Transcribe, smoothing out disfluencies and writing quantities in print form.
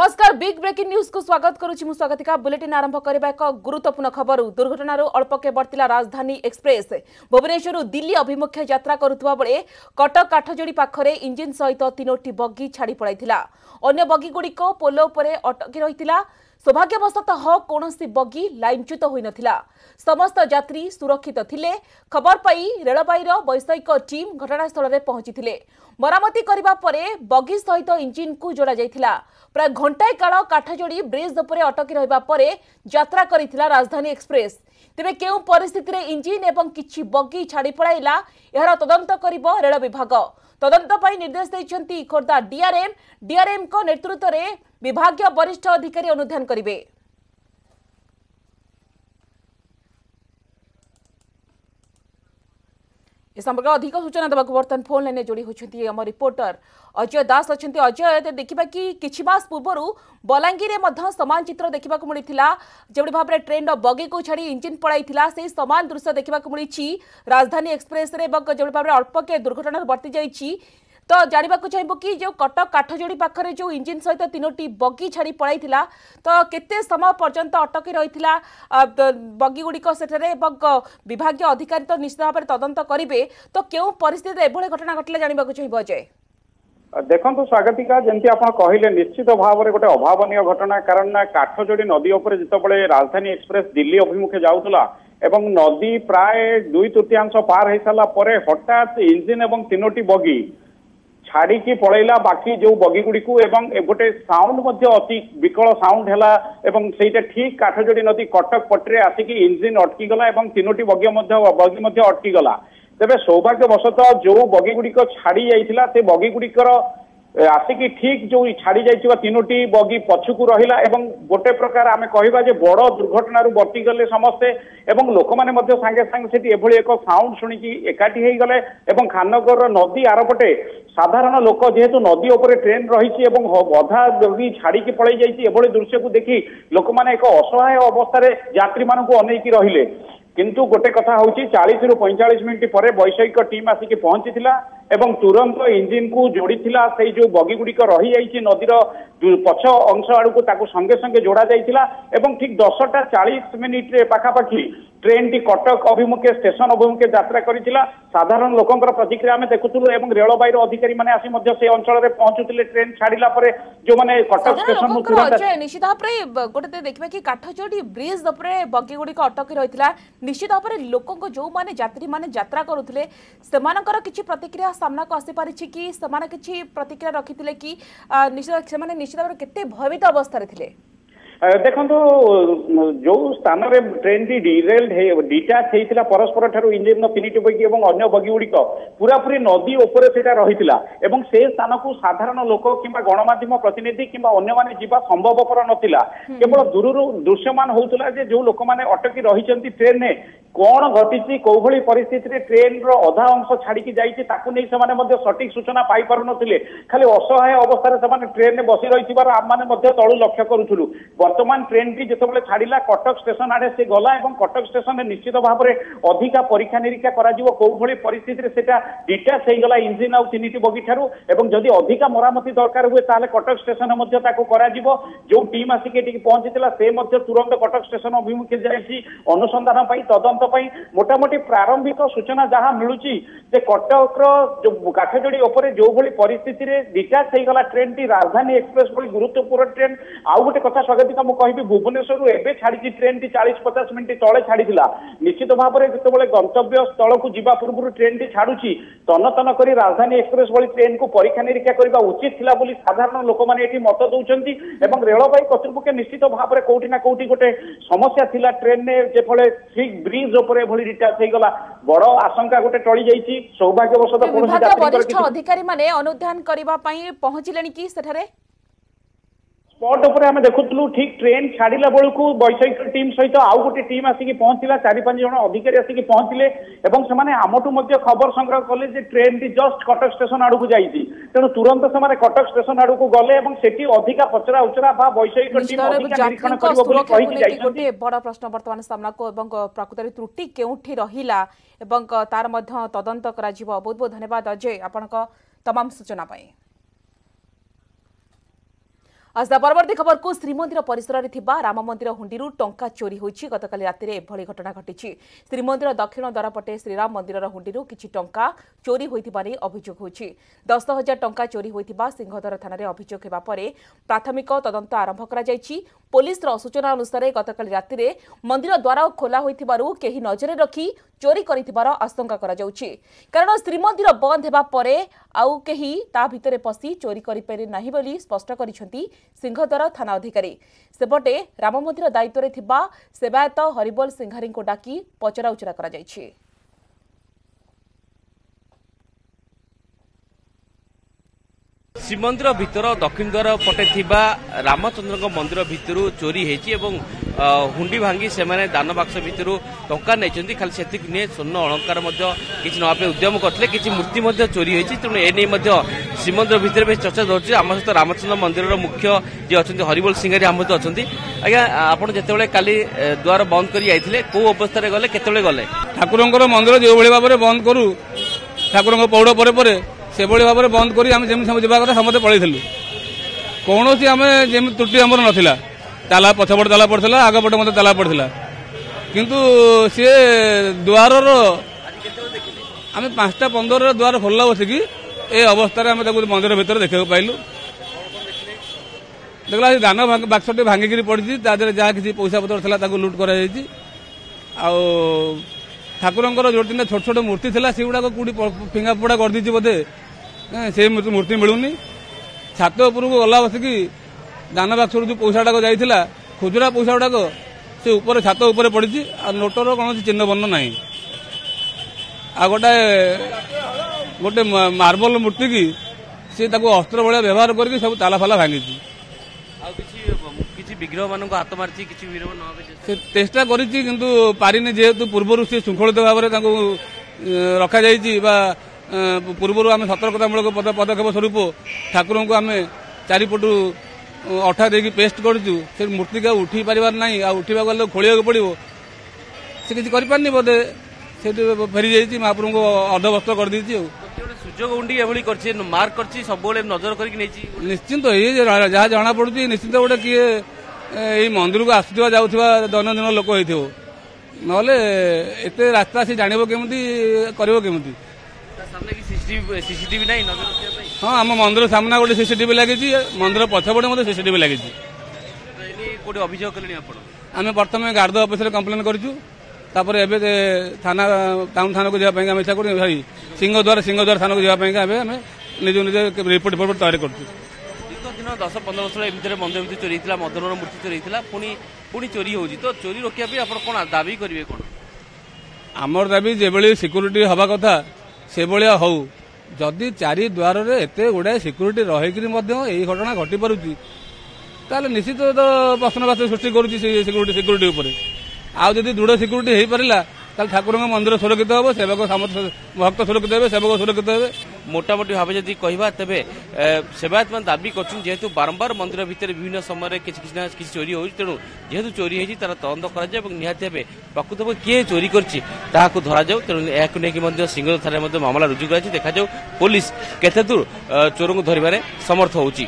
नमस्कार big breaking news को स्वागत करुछि मु स्वागतिका बुलेटिन आरंभ करबा एक गुरुत्वपूर्ण खबर दुर्घटना अल्पके बर्तिला राजधानी एक्सप्रेस भुवनेश्वर दिल्ली अभिमुखे यात्रा करुवा बेले कटक काठजोड़ी पाखरे इंजिन सहित 3टी बगी छाड़ी पड़ाइथिला अन्य बगी गुड़िक पोल उपरे अटकी रहिथिला सौभाग्यवशतः कौनसी बगी लाइनच्युत होई नथिला समस्त यात्री सुरक्षित थिले खबर पाई रेलबाईर वैषयिक टीम घटनास्थल में पहुंची मरामती करबा परे बगी सहित इंजिन को जोड़ा जाइथिला प्राय घंटाए काल काठजोड़ी ब्रिज उपरे अटकी रहिबा परे यात्रा करिथिला राजधानी एक्सप्रेस तेबे केउ परिस्थिति रे इंजिन एवं किछि बगी छाड़ी पड़ाइला एहार तदंत करिबो रेल विभाग तदंत पई निर्देश दैछंती खोर्धा डीआरएम को नेतृत्व रे विभागीय वरिष्ठ अधिकारी अनुध्यान करिवे। इस संपर्क अधिक सूचना देवाक बर्तमान फोन लाइन जोड़ी होती आम रिपोर्टर अजय दास अच्छा अजय देखा कि किछि मास पूर्व बलांगीर में समान चित्र देखा मिलता जो भाव में ट्रेन बगी को छाड़ी इंजिन पड़ाई से समान दृश्य देखा मिली राजधानी एक्सप्रेस जो भाव में अल्पके दुर्घटना बर्ती जाइए तो जानवा चाहबो कि जो कटक काठजोड़ी पाखरे जो इंजिन सहित 3टी बगी छाड़ी पड़ाई तो केते समय पर्यंत अटकी रही बगी गुड़िक सेठरे विभागीय अधिकारी तो निश्चित भाव में तदंत करेंगे तो क्यों परिस्थिति एभली घटना घटले जानवा चाहबो अजय। देखो स्वागतिका जमी आप कहले निश्चित भाव में गोटे अभावन घटना कारण काठजोड़ी नदी उपर जिते राजधानी एक्सप्रेस दिल्ली अभिमुखे जाऊला एवं नदी प्राय 2/3 पार हो सारा पर हठात इंजिन एवं 3टी बगी छाड़ी की पलैला बाकी जो बगी गुड़ी को एवं गोटे साउंड अति विकल साउंड है ठीक काठजोड़ी नदी कटक पट्टे आसिक इंजिन अटकी गला 3टी बगी अटकी गला तेरे सौभाग्यवशतः जो बगी गुड़िक छाड़ी जाइथिला से बगी गुड़िकर आसिकी ठीक जो छाड़ी जाइथिबा 3टी बगी पछुकू रहिला एवं गोटे प्रकार आमे कहबा जे बड़ दुर्घटना बर्ती गले समस्ते एवं लोक माने सांगे सांगे सेठी एभली एक साउंड शुणिकी एकाठी हेई गले एवं खाननगर नदी आरपटे साधारण लोक जेहेतु नदी उपरे ट्रेन रही अधा बगी छाड़ी पलि जाइए एभली दृश्य को देखी लोक माने एक असहाय अवस्था यात्री मानक अनेकी रहिले किंतु गोटे कथा हूँ 40 रु 45 मिनिट पर वैषयिक टीम आसिक पहुंची एवं तुरंत इंजिन को जोड़ी से जो बगी गुड़िक रही जाइए नदीर पछ अंश आड़क संगे संगे जोड़ा जाइए एवं ठीक 10टा 40 मिनिट पाखापाखि ट्रेन टी कटक अभिमुखे स्टेशन अभिमुखे यात्रा करिथिला साधारण लोकंकर प्रतिक्रिया आमे देखुथुलु एवं रेलबाईर अधिकारी माने आसी मध्य से अंचल रे पहुंचुतिले ट्रेन छाड़िला परे जो माने कटक स्टेशन नु तुरंत निश्चित भाव रे गोटे देखबे कि काठजोड़ी ब्रिज ऊपर बगी गुडी को अटकी रहिथिला निश्चित भाव रे लोकन को जो माने यात्री माने यात्रा करूथिले सेमानकर किछि प्रतिक्रिया सामना को आसी पारिछि कि समान किछि प्रतिक्रिया रखिथिले कि निश्चित भाव रे केते भयभीत अवस्था रे थिले। देखो जो स्थान में ट्रेन टी डिटाच होता परस्पर ठार इंजिन 3टी बगी और अन्य बगी गुड़िक पूरा पूरी नदी उपर से रही से स्थान को साधारण लोक कि गणमाध्यम प्रतिनिधि कि अन्य माने जीवा संभवपर नथिला केवल दूर दृश्यमान होता जो लोक मैंने अटकी रही ट्रेन में कौन घटी कौ भली परिस्थिति ट्रेन अधा अंश छाड़ी जाइए सठिक सूचना पाई पार नथिले खाली असहाय अवस्था से ट्रेन में बसी रही आम मैंने तलू लक्ष्य करूँ वर्तमान ट्रेन टी जिते छाड़ा कटक स्टेशन आड़े से गला और कटक स्टेशन में निश्चित भाव में अधिका परीक्षा निरीक्षा कौ भली परिस्थिति से डिटाच हो गला इंजिन आउ 3टी बगी ठारू एवं जदि अधिका मरामती दरकार हुए ताले कटक स्टेशन जो टीम आसिक पहुंची से तुरंत कटक स्टेशन अभिमुखे जाइए अनुसंधान तदंत मोटामोटी प्रारंभिक सूचना जहाँ मिलूँ कटक जो काठजोड़ी उपर जो भली परिस्थिति में डिटाच हो गला ट्रेन टी राजधानी एक्सप्रेस भली गुरुत्वपूर्ण ट्रेन आउ गोटे कथा स्वागत का मुझे भुवनेश्वर एवं छाड़ी ट्रेन टी 40-50 मिनिट तले छाड़ी निश्चित भाव में जिते गंतव्य स्थल को जीवा पूर्व ट्रेन टी छाड़ुची तन तन कर राजधानी एक्सप्रेस भली ट्रेन को परीक्षा निरीक्षा करने उचित थिला बोली साधारण लोक मैंने मत दौरान रेलबाई कर्तृपक्ष निश्चित भाव में कौटी ना कौटी गोटे समस्या थिला ट्रेन में जे ठीक ब्रिज उपर भली डिटाच हो गला बड़ आशंका गोटे टली जाइए सौभाग्यवशतः वरिष्ठ अधिकारी माने अनुध्यान करबा पई पहुंचिलेनी कि सेठारे स्पॉट उपर आम देखुलु ठीक ट्रेन छाड़ा बेलू वैषयिक टीम सहित आउ गोटे टीम आसिक पहुंचला 4-5 जन अधिकारी आसिक पहुंचले से आमठू खबर संग्रह कले train T just Cuttack station आड़ को जाइए तेणु तुरंत से कटक स्टेशन आड़ को गले सेठी अधिका पचरा उचरा वैषयिक गोटे बड़ प्रश्न बर्तमान सामना को प्रकृत त्रुटि केउठी रहिला तार तदंत करा बहुत बहुत धन्यवाद अजय आपण तमाम सूचना पाई। आस्था परवर्ती खबर को श्रीमंदिर परिसर में राम मंदिर हुंडी टंका चोरी होती गतकाली राति एभली घटना घटी श्रीमंदिर दक्षिण द्वार पटे श्रीराम मंदिर हुंडी किछि टंका चोरी होइथिबा नै अभियोग होछि 10,000 टंका चोरी होइथिबा सिंहदर थाना रे अभियोग हेबा परे प्राथमिक तदंत आरंभ करा जायछि। पुलिस सूचना अनुसार गतकाली राति मंदिर द्वार खोला होइथिबारु केही नजर रखी चोरी करिथिबार आशंका करा जाउछि कारण श्रीमंदिर बंद हेबा परे आउ केही ता भितरे पसी चोरी करि पारे नाही बोली स्पष्ट करिसेंती सिंहदर थाना अधिकारी। सेपटे राम मंदिर दायित्व थिबा सेवायत हरिबोल सिंघारी को डाकी पचरा उचरा करा जायछि। श्रीमंदिर भितर दक्षिण द्वार पटे थिबा रामचंद्र मंदिर भितर चोरी हेची एवं हुंडी भांगी से दान बाक्स भितर टंका नहीं खाली से स्वर्ण अलंकार किसी नवा उद्यम करते किसी मूर्ति चोरी होती तेणु एने श्रीमंदिर भितर बेस चर्चा धरती आम सहित रामचंद्र मंदिर मुख्य जी अच्छा हरिबोल सिंघारी आम सहित अच्छा आज्ञा आप जिते काली द्वार बंद कर कौ अवस्था गले केतले गले ठाकुर मंदिर जो भाव में बंद करूँ ठाकुर पौड़ पर से भाव में बंद कर जावा कथा समस्त पलैलु कौन आम जमी त्रुटि आमर नाला ताला पछपट ताला पड़ता आगपटे मत ताला पड़ता किंतु सी द्वार आम 5:15 द्वार खोलला बसिकी ए अवस्था मंदिर भितर देखा पाइलु देखला दान बाक्सटी भांगिकी पड़ी जहाँ किसी पैसा पतर था लुट कर ठाकुर जो तीन छोट छोट मूर्ति थी से गुड़ाक कौटी फिंगा फोड़ा कर दी बोधे से मूर्ति मिलूनी छात उपरक गला बसिकी दान बाक्स जो पैसा टाक जाइला खुचरा पैसा गुड़ाक से ऊपर छात उपर पड़ी नोटर कौन चिन्ह बर्ण ना आ गोटे मार्बल मूर्ति की सी अस्त्र भाया व्यवहार करके सब ताला फाला भांगी विग्रह मान हाथ मारी चेष्टा किंतु पारिनी जेहेतु पूर्व से श्रृंखलित भाव में रखा पूर्व आम सतर्कतामूलक पदक्षेप स्वरूप ठाकुर को आम चारिपटू अठा देकी पेस्ट करूँ से मूर्ति का उठी पार ना उठा गले खोलिया पड़ो से किसी करें बोधे से फेरी जाइए महाप्रभु को अर्धवस्त्र कर देती सुजोग उंडी एभली करछि मार्क करछि सब नजर करके निश्चिंत ये जहाँ जना पड़ुची निश्चिंत गोटे किए यही मंदिर को आसुवा जाऊा दैनंदिन लोक हो एत रास्ता सी जान केमी करमी सीसीटीवी नहीं हाँ आम मंदिर सामना गोटे सीसीटीवी लगी मंदिर पछपटे सीसीटीवी लगी अभियोग आम प्रथम गार्ड ऑफिस कंप्लेन करूँ थाना टाउन थाना को जावाई इच्छा कर सॉरी सिंहद्वार थाना को जावाई निज निज रिपोर्ट तैयारी कर 10-15 वर्ष एमती मंदिर भितर चोरी होता मदनर मूर्ति चोरी होता पुणी चोरी होती तो चोरी रोकने कौन दाबी करेंगे कौन आमर दाबी जो सिक्यूरीटी हवा कथा से भाया हो जदि चारि द्वार एत गुड़ाए सिक्यूरीटी रही घटना घटी पारुची ताले निश्चित तो प्रश्नवाची सृष्टि करुच्ची सिक्यूरीटी उपर आदि दृढ़ सिक्यूरीटी हो पारा ताल ठाकुर मंदिर सुरक्षित हम सेवक भक्त सुरक्षित हे सेवक सुरक्षित हे मोटामोटी भाव जदि कहवा तेरे सेवायत मान दाबी करेतु बारंबार मंदिर भितर विभिन्न समय किसी चोरी हो तेणु जेहेतु चोरी होती तार तदंत करते प्रकृत भाव किए चोरी कर धरा जाऊ तेणु यह सिंहदर थाना मामला रुजु कर देखा पुलिस केते दूर चोर को धरवे समर्थ होची।